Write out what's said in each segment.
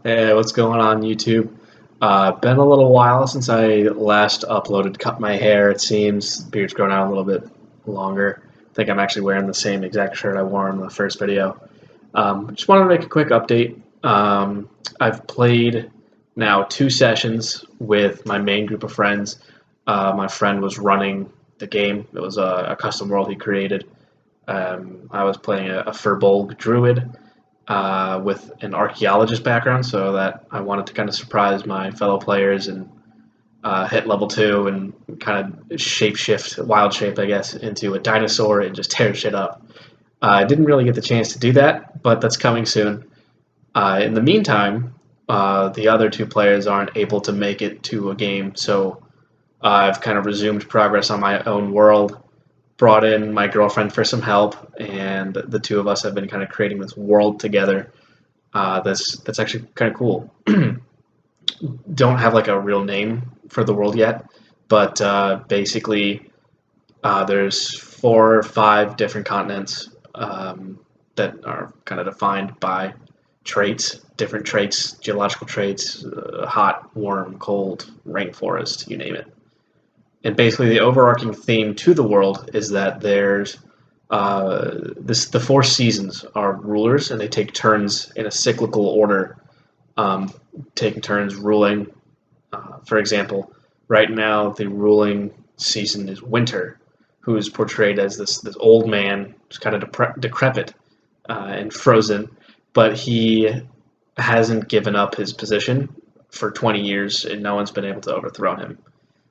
Hey, what's going on YouTube? Been a little while since I last uploaded. Cut my hair, it seems. Beard's grown out a little bit longer. I think I'm actually wearing the same exact shirt I wore in the first video. Just wanted to make a quick update. I've played now 2 sessions with my main group of friends. My friend was running the game. It was a custom world he created. I was playing a Furbolg druid with an archaeologist background, so that I wanted to kind of surprise my fellow players and hit level 2 and kind of shapeshift, wild shape, I guess, into a dinosaur and just tear shit up. I didn't really get the chance to do that, but that's coming soon. In the meantime, the other 2 players aren't able to make it to a game, so I've kind of resumed progress on my own world, brought in my girlfriend for some help, and the 2 of us have been kind of creating this world together. That's actually kind of cool. Don't have like a real name for the world yet, but basically there's 4 or 5 different continents that are kind of defined by traits, different traits, geological traits, hot, warm, cold, rainforest, you name it. And basically, the overarching theme to the world is that there's the 4 seasons are rulers, and they take turns in a cyclical order, taking turns ruling. For example, right now the ruling season is winter, who is portrayed as this old man, just kind of decrepit and frozen, but he hasn't given up his position for 20 years, and no one's been able to overthrow him.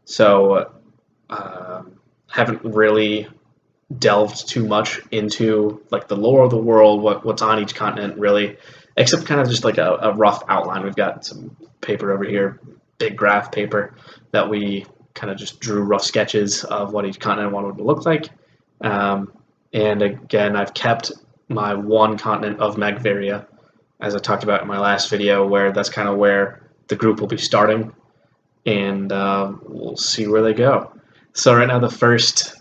So haven't really delved too much into like the lore of the world, what's on each continent really, except kind of just like a rough outline. We've got some paper over here, big graph paper, that we kind of just drew rough sketches of what each continent wanted to look like. And again, I've kept my one continent of Magvaria, as I talked about in my last video, where that's kind of where the group will be starting, and we'll see where they go. So right now, the first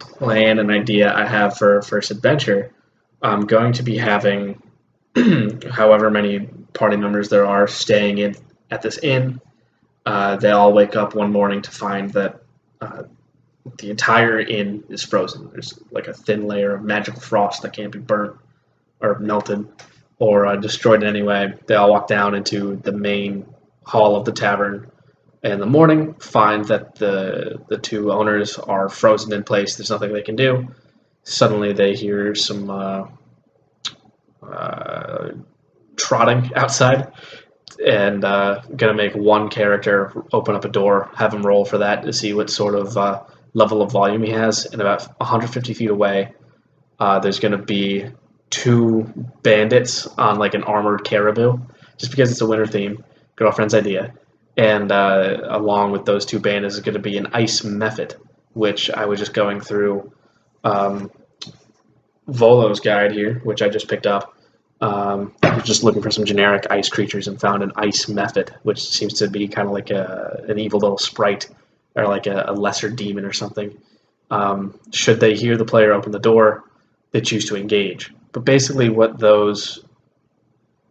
plan and idea I have for first adventure, I'm going to be having however many party members there are staying in at this inn. They all wake up one morning to find that the entire inn is frozen. There's like a thin layer of magical frost that can't be burnt or melted or destroyed in any way. They all walk down into the main hall of the tavern in the morning, find that the 2 owners are frozen in place. There's nothing they can do. Suddenly they hear some trotting outside, and gonna make one character open up a door, have him roll for that to see what sort of level of volume he has. And about 150 feet away, there's gonna be 2 bandits on like an armored caribou, just because it's a winter theme. Girlfriend's idea. And along with those 2 bandits is going to be an ice mephit, which I was just going through Volo's guide here, which I just picked up. I was just looking for some generic ice creatures and found an ice mephit, which seems to be kind of like an evil little sprite, or like a lesser demon or something. Should they hear the player open the door, they choose to engage. But basically what those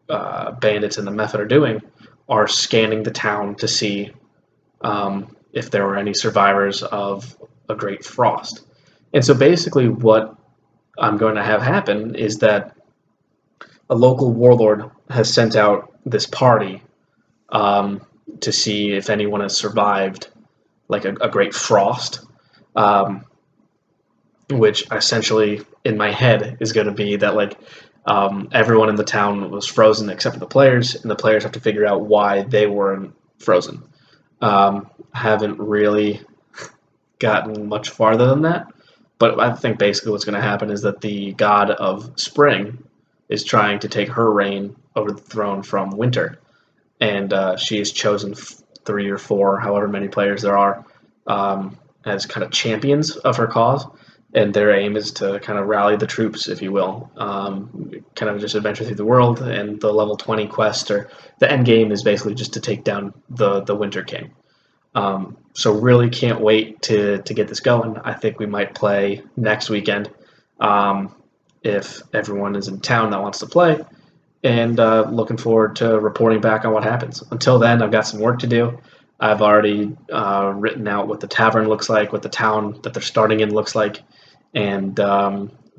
bandits and the mephit are doing are scanning the town to see if there were any survivors of a great frost. And so basically what I'm going to have happen is that a local warlord has sent out this party to see if anyone has survived like a great frost, which essentially in my head is going to be that like everyone in the town was frozen except for the players, and the players have to figure out why they weren't frozen. Haven't really gotten much farther than that, but I think basically what's going to happen is that the god of spring is trying to take her reign over the throne from winter, and she has chosen 3 or 4, however many players there are, as kind of champions of her cause. And their aim is to kind of rally the troops, if you will, kind of just adventure through the world. And the level 20 quest, or the end game, is basically just to take down the Winter King. So really can't wait to get this going. I think we might play next weekend if everyone is in town that wants to play. and looking forward to reporting back on what happens. Until then, I've got some work to do. I've already written out what the tavern looks like, what the town that they're starting in looks like, and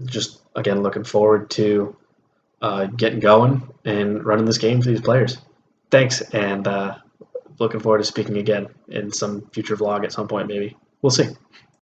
just again looking forward to getting going and running this game for these players. Thanks, and looking forward to speaking again in some future vlog at some point, maybe. We'll see.